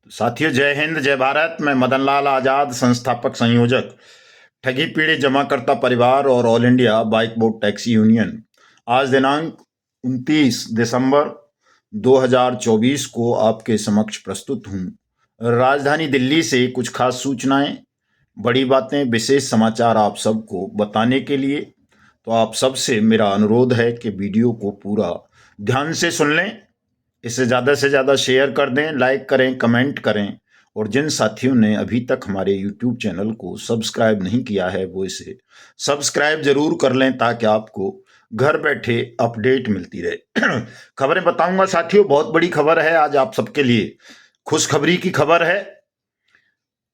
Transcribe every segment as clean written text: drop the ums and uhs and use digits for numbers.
साथियों, जय हिंद, जय भारत। मैं मदन लाल आजाद, संस्थापक संयोजक ठगी पीड़ित जमाकर्ता परिवार और all India bike board taxi union. आज दिनांक 29 दिसंबर 2024 को आपके समक्ष प्रस्तुत हूँ। राजधानी दिल्ली से कुछ खास सूचनाएं, बड़ी बातें, विशेष समाचार आप सबको बताने के लिए। तो आप सबसे मेरा अनुरोध है कि वीडियो को पूरा ध्यान से सुन लें, इसे ज़्यादा से ज़्यादा शेयर कर दें, लाइक करें, कमेंट करें। और जिन साथियों ने अभी तक हमारे YouTube चैनल को सब्सक्राइब नहीं किया है वो इसे सब्सक्राइब जरूर कर लें, ताकि आपको घर बैठे अपडेट मिलती रहे। खबरें बताऊंगा साथियों, बहुत बड़ी खबर है आज आप सबके लिए, खुशखबरी की खबर है।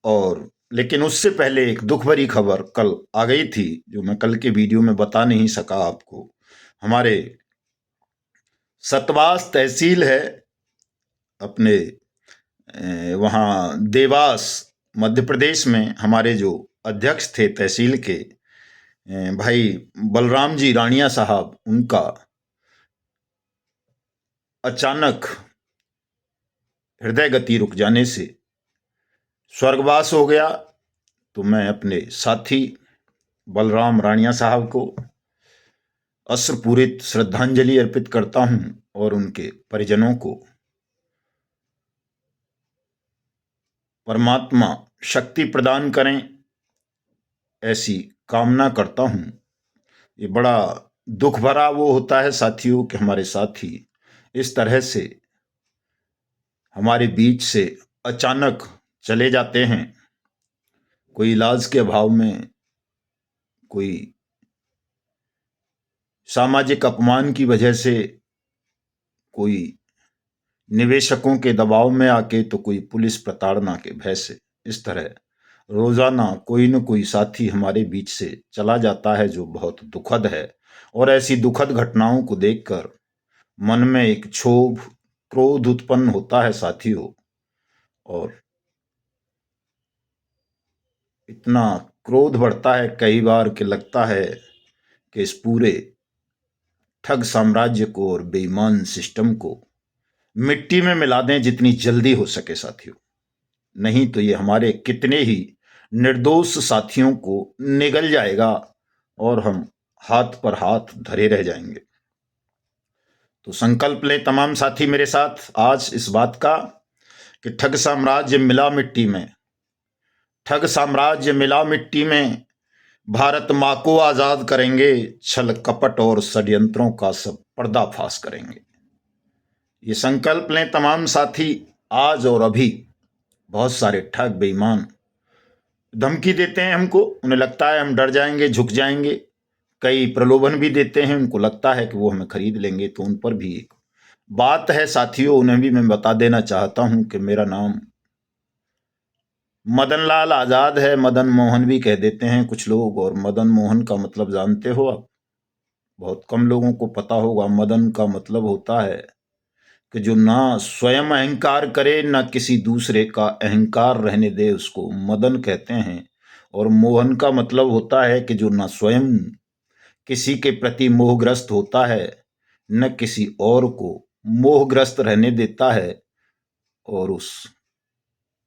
और लेकिन उससे पहले एक दुख भरी खबर कल आ गई थी, जो मैं कल के वीडियो में बता नहीं सका आपको। हमारे सतवास तहसील है अपने वहाँ देवास मध्य प्रदेश में, हमारे जो अध्यक्ष थे तहसील के भाई बलराम जी राणिया साहब, उनका अचानक हृदय गति रुक जाने से स्वर्गवास हो गया। तो मैं अपने साथी बलराम राणिया साहब को अश्रुपूरित श्रद्धांजलि अर्पित करता हूं और उनके परिजनों को परमात्मा शक्ति प्रदान करें, ऐसी कामना करता हूं। ये बड़ा दुख भरा वो होता है साथियों कि हमारे साथी इस तरह से हमारे बीच से अचानक चले जाते हैं। कोई इलाज के अभाव में, कोई सामाजिक अपमान की वजह से, कोई निवेशकों के दबाव में आके, तो कोई पुलिस प्रताड़ना के भय से। इस तरह रोजाना कोई न कोई साथी हमारे बीच से चला जाता है, जो बहुत दुखद है। और ऐसी दुखद घटनाओं को देखकर मन में एक क्षोभ, क्रोध उत्पन्न होता है साथियों। और इतना क्रोध बढ़ता है कई बार कि लगता है कि इस पूरे ठग साम्राज्य को और बेईमान सिस्टम को मिट्टी में मिला दें जितनी जल्दी हो सके साथियों। नहीं तो ये हमारे कितने ही निर्दोष साथियों को निगल जाएगा और हम हाथ पर हाथ धरे रह जाएंगे। तो संकल्प लें तमाम साथी मेरे साथ आज इस बात का कि ठग साम्राज्य मिला मिट्टी में, ठग साम्राज्य मिला मिट्टी में, भारत माँ को आजाद करेंगे, छल कपट और षड्यंत्रों का सब पर्दाफाश करेंगे। ये संकल्प लें तमाम साथी आज और अभी। बहुत सारे ठग बेईमान धमकी देते हैं हमको, उन्हें लगता है हम डर जाएंगे, झुक जाएंगे। कई प्रलोभन भी देते हैं, उनको लगता है कि वो हमें खरीद लेंगे। तो उन पर भी एक बात है साथियों, उन्हें भी मैं बता देना चाहता हूं कि मेरा नाम मदन लाल आजाद है। मदन मोहन भी कह देते हैं कुछ लोग। और मदन मोहन का मतलब जानते हो आप? बहुत कम लोगों को पता होगा। मदन का मतलब होता है कि जो ना स्वयं अहंकार करे, ना किसी दूसरे का अहंकार रहने दे, उसको मदन कहते हैं। और मोहन का मतलब होता है कि जो ना स्वयं किसी के प्रति मोहग्रस्त होता है, न किसी और को मोहग्रस्त रहने देता है, और उस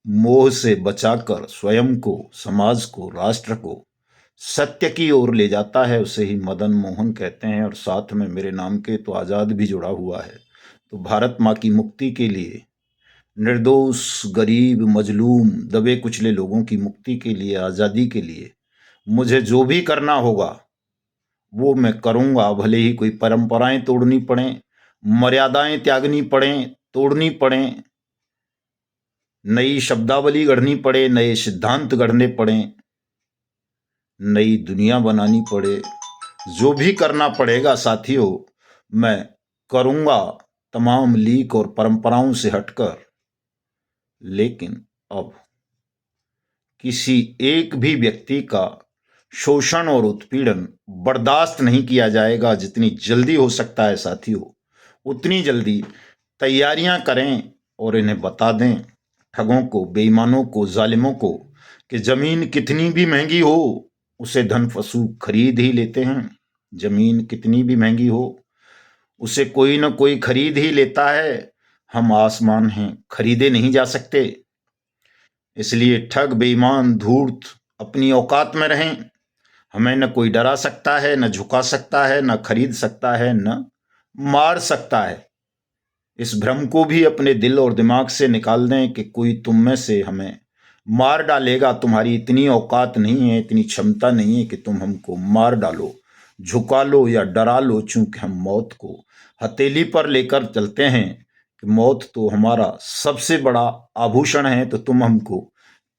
मोह से बचाकर स्वयं को, समाज को, राष्ट्र को सत्य की ओर ले जाता है, उसे ही मदन मोहन कहते हैं। और साथ में मेरे नाम के तो आजाद भी जुड़ा हुआ है। तो भारत माँ की मुक्ति के लिए, निर्दोष, गरीब, मजलूम, दबे कुचले लोगों की मुक्ति के लिए, आजादी के लिए मुझे जो भी करना होगा वो मैं करूंगा। भले ही कोई परंपराएं तोड़नी पड़े, मर्यादाएं त्यागनी पड़े, तोड़नी पड़े, नई शब्दावली गढ़नी पड़े, नए सिद्धांत गढ़ने पड़े, नई दुनिया बनानी पड़े, जो भी करना पड़ेगा साथियों मैं करूंगा, तमाम लीक और परंपराओं से हटकर। लेकिन अब किसी एक भी व्यक्ति का शोषण और उत्पीड़न बर्दाश्त नहीं किया जाएगा। जितनी जल्दी हो सकता है साथियों, उतनी जल्दी तैयारियां करें और इन्हें बता दें ठगों को, बेईमानों को, जालिमों को कि जमीन कितनी भी महंगी हो उसे धन फसू खरीद ही लेते हैं। जमीन कितनी भी महंगी हो उसे कोई ना कोई खरीद ही लेता है। हम आसमान हैं, खरीदे नहीं जा सकते। इसलिए ठग, बेईमान, धूर्त अपनी औकात में रहें। हमें न कोई डरा सकता है, न झुका सकता है, न खरीद सकता है, न मार सकता है। इस भ्रम को भी अपने दिल और दिमाग से निकाल दें कि कोई तुम में से हमें मार डालेगा। तुम्हारी इतनी औकात नहीं है, इतनी क्षमता नहीं है कि तुम हमको मार डालो, झुका लो या डरा लो। चूंकि हम मौत को हथेली पर लेकर चलते हैं कि मौत तो हमारा सबसे बड़ा आभूषण है, तो तुम हमको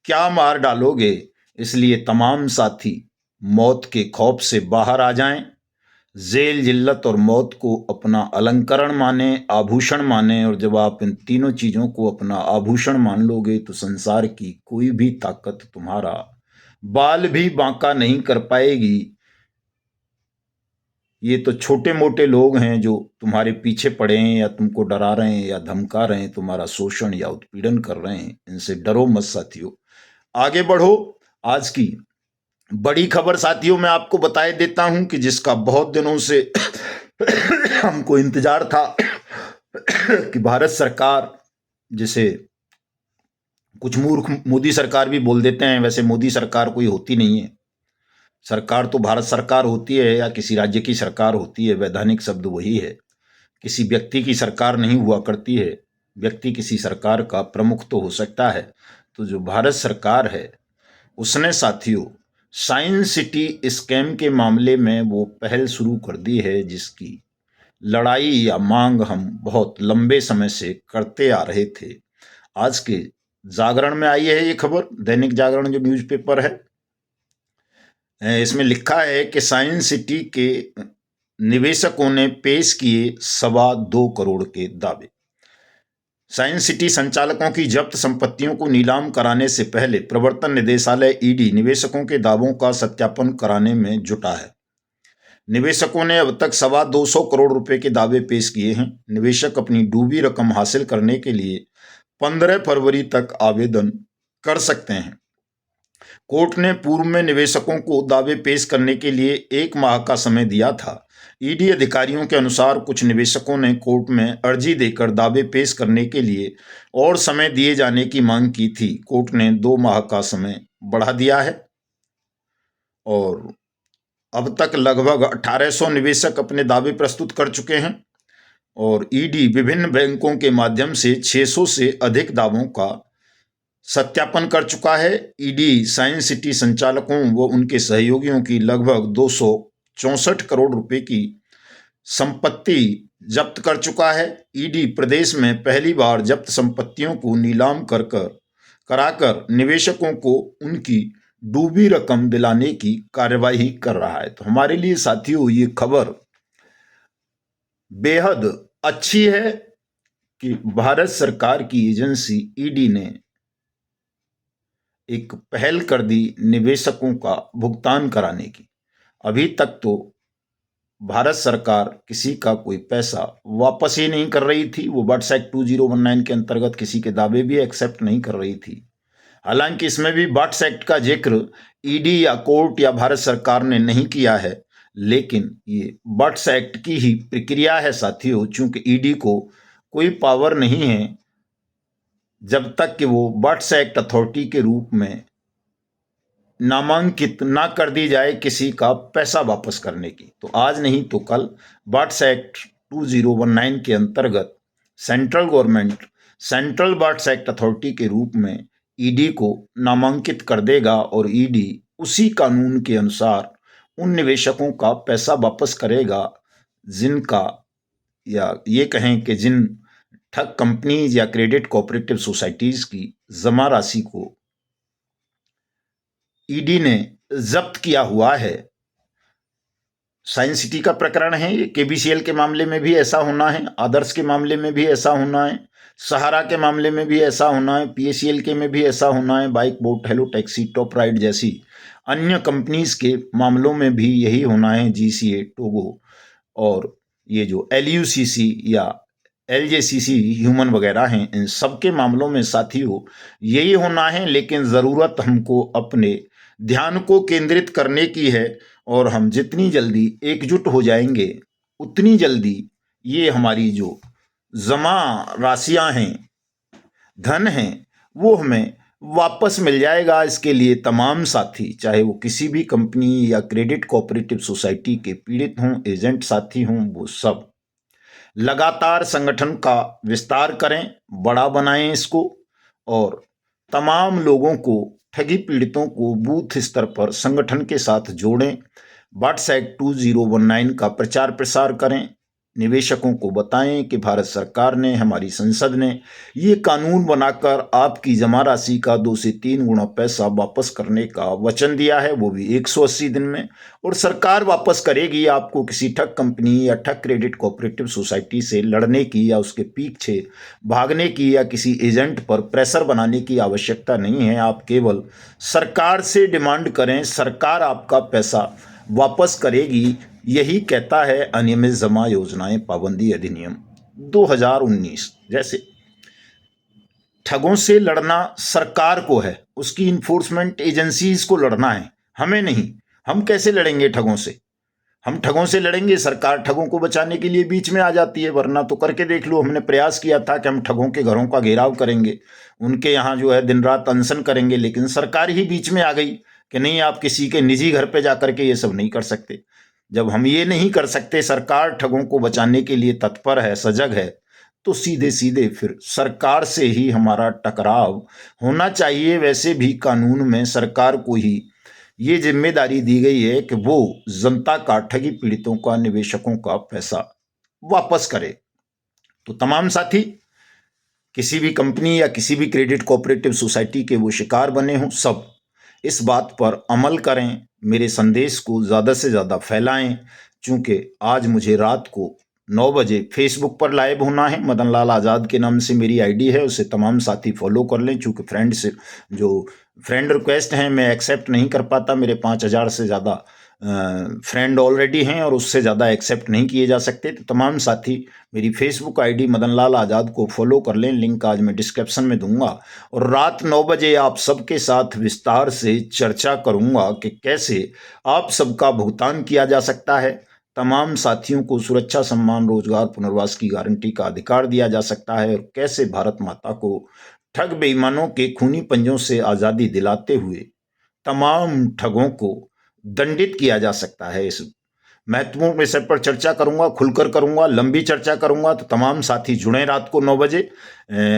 क्या मार डालोगे। इसलिए तमाम साथी मौत के खौफ से बाहर आ जाएं, जेल, जिल्लत और मौत को अपना अलंकरण माने, आभूषण माने। और जब आप इन तीनों चीजों को अपना आभूषण मान लोगे तो संसार की कोई भी ताकत तुम्हारा बाल भी बांका नहीं कर पाएगी। ये तो छोटे मोटे लोग हैं जो तुम्हारे पीछे पड़े हैं या तुमको डरा रहे हैं या धमका रहे हैं, तुम्हारा शोषण या उत्पीड़न कर रहे हैं। इनसे डरो मत साथियों, आगे बढ़ो। आज की बड़ी खबर साथियों मैं आपको बताए देता हूं कि जिसका बहुत दिनों से हमको इंतजार था कि भारत सरकार, जिसे कुछ मूर्ख मोदी सरकार भी बोल देते हैं, वैसे मोदी सरकार कोई होती नहीं है। सरकार तो भारत सरकार होती है या किसी राज्य की सरकार होती है, वैधानिक शब्द वही है। किसी व्यक्ति की सरकार नहीं हुआ करती है। व्यक्ति किसी सरकार का प्रमुख तो हो सकता है। तो जो भारत सरकार है उसने साथियों साइंस सिटी स्कैम के मामले में वो पहल शुरू कर दी है, जिसकी लड़ाई या मांग हम बहुत लंबे समय से करते आ रहे थे। आज के जागरण में आई है ये खबर, दैनिक जागरण जो न्यूज़पेपर है, इसमें लिखा है कि साइंस सिटी के निवेशकों ने पेश किए 2.25 करोड़ के दावे। साइंस सिटी संचालकों की जब्त संपत्तियों को नीलाम कराने से पहले प्रवर्तन निदेशालय ईडी निवेशकों के दावों का सत्यापन कराने में जुटा है। निवेशकों ने अब तक 225 करोड़ रुपए के दावे पेश किए हैं। निवेशक अपनी डूबी रकम हासिल करने के लिए 15 फरवरी तक आवेदन कर सकते हैं। कोर्ट ने पूर्व में निवेशकों को दावे पेश करने के लिए 1 माह का समय दिया था। ईडी अधिकारियों के अनुसार कुछ निवेशकों ने कोर्ट में अर्जी देकर दावे पेश करने के लिए और समय दिए जाने की मांग की थी। कोर्ट ने 2 माह का समय बढ़ा दिया है और अब तक लगभग 1800 निवेशक अपने दावे प्रस्तुत कर चुके हैं और ईडी विभिन्न बैंकों के माध्यम से 600 से अधिक दावों का सत्यापन कर चुका है। ईडी साइंस सिटी संचालकों व उनके सहयोगियों की लगभग 264 करोड़ रुपए की संपत्ति जब्त कर चुका है। ईडी प्रदेश में पहली बार जब्त संपत्तियों को नीलाम कराकर निवेशकों को उनकी डूबी रकम दिलाने की कार्यवाही कर रहा है। तो हमारे लिए साथियों ये खबर बेहद अच्छी है कि भारत सरकार की एजेंसी ईडी ने एक पहल कर दी निवेशकों का भुगतान कराने की। अभी तक तो भारत सरकार किसी का कोई पैसा वापस ही नहीं कर रही थी। वो बट्स एक्ट 2019 के अंतर्गत किसी के दावे भी एक्सेप्ट नहीं कर रही थी। हालांकि इसमें भी बट्स एक्ट का जिक्र ईडी या कोर्ट या भारत सरकार ने नहीं किया है, लेकिन ये बट्स एक्ट की ही प्रक्रिया है साथियों। चूंकि ईडी को कोई पावर नहीं है जब तक कि वो बट्स एक्ट अथॉरिटी के रूप में नामांकित ना कर दी जाए किसी का पैसा वापस करने की। तो आज नहीं तो कल बट्स एक्ट 2019 के अंतर्गत सेंट्रल गवर्नमेंट सेंट्रल बट्स एक्ट अथॉरिटी के रूप में ईडी को नामांकित कर देगा और ईडी उसी कानून के अनुसार उन निवेशकों का पैसा वापस करेगा जिनका, या ये कहें कि जिन ठग कंपनीज या क्रेडिट कोऑपरेटिव सोसाइटीज की जमा राशि को ईडी ने जब्त किया हुआ है। साइंस सिटी का प्रकरण है, केबीसीएल के मामले में भी ऐसा होना है, आदर्श के मामले में भी ऐसा होना है, सहारा के मामले में भी ऐसा होना है, पीएसीएल के में भी ऐसा होना है, bike boat hello taxi top ride जैसी अन्य कंपनीज के मामलों में भी यही होना है। जीसीए टोगो और ये जो एलयूसीसी या एलजेसीसी ह्यूमन वगैरह हैं, इन सबके मामलों में साथियों यही होना है। लेकिन ज़रूरत हमको अपने ध्यान को केंद्रित करने की है और हम जितनी जल्दी एकजुट हो जाएंगे उतनी जल्दी ये हमारी जो जमा राशियां हैं, धन हैं, वो हमें वापस मिल जाएगा। इसके लिए तमाम साथी, चाहे वो किसी भी कंपनी या क्रेडिट कोऑपरेटिव सोसाइटी के पीड़ित हों, एजेंट साथी हों, वो सब लगातार संगठन का विस्तार करें, बड़ा बनाएं इसको, और तमाम लोगों को, ठगी पीड़ितों को बूथ स्तर पर संगठन के साथ जोड़ें। व्हाट्सएप 2019 का प्रचार प्रसार करें। निवेशकों को बताएं कि भारत सरकार ने, हमारी संसद ने ये कानून बनाकर आपकी जमा राशि का 2 से 3 गुना पैसा वापस करने का वचन दिया है, वो भी 180 दिन में। और सरकार वापस करेगी। आपको किसी ठग कंपनी या ठग क्रेडिट कोऑपरेटिव सोसाइटी से लड़ने की या उसके पीछे भागने की या किसी एजेंट पर प्रेशर बनाने की आवश्यकता नहीं है। आप केवल सरकार से डिमांड करें, सरकार आपका पैसा वापस करेगी। यही कहता है अनियमित जमा योजनाएं पाबंदी अधिनियम 2019। जैसे ठगों से लड़ना सरकार को है, उसकी इन्फोर्समेंट एजेंसीज को लड़ना है, हमें नहीं। हम कैसे लड़ेंगे ठगों से? हम ठगों से लड़ेंगे, सरकार ठगों को बचाने के लिए बीच में आ जाती है। वरना तो करके देख लो, हमने प्रयास किया था कि हम ठगों के घरों का घेराव करेंगे, उनके यहाँ जो है दिन रात अनशन करेंगे, लेकिन सरकार ही बीच में आ गई कि नहीं, आप किसी के निजी घर पे जा करके ये सब नहीं कर सकते। जब हम ये नहीं कर सकते, सरकार ठगों को बचाने के लिए तत्पर है, सजग है, तो सीधे सीधे फिर सरकार से ही हमारा टकराव होना चाहिए। वैसे भी कानून में सरकार को ही ये जिम्मेदारी दी गई है कि वो जनता का, ठगी पीड़ितों का, निवेशकों का पैसा वापस करे। तो तमाम साथी किसी भी कंपनी या किसी भी क्रेडिट कोऑपरेटिव सोसाइटी के वो शिकार बने हों, सब इस बात पर अमल करें, मेरे संदेश को ज़्यादा से ज़्यादा फैलाएं। चूँकि आज मुझे रात को 9 बजे फेसबुक पर लाइव होना है। मदन लाल आज़ाद के नाम से मेरी आईडी है, उसे तमाम साथी फॉलो कर लें। चूँकि फ्रेंड से जो फ्रेंड रिक्वेस्ट हैं मैं एक्सेप्ट नहीं कर पाता, मेरे 5000 से ज़्यादा फ्रेंड ऑलरेडी हैं और उससे ज़्यादा एक्सेप्ट नहीं किए जा सकते। तो तमाम साथी मेरी फेसबुक आईडी मदन लाल आज़ाद को फॉलो कर लें, लिंक आज मैं डिस्क्रिप्शन में दूंगा। और रात 9 बजे आप सबके साथ विस्तार से चर्चा करूंगा कि कैसे आप सबका भुगतान किया जा सकता है, तमाम साथियों को सुरक्षा, सम्मान, रोजगार, पुनर्वास की गारंटी का अधिकार दिया जा सकता है, और कैसे भारत माता को ठग बेईमानों के खूनी पंजों से आज़ादी दिलाते हुए तमाम ठगों को दंडित किया जा सकता है। इस महत्वपूर्ण विषय पर चर्चा करूंगा, खुलकर करूंगा, लंबी चर्चा करूंगा। तो तमाम साथी जुड़ें रात को 9 बजे।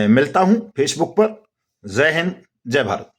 मिलता हूं फेसबुक पर। जय हिंद, जय भारत।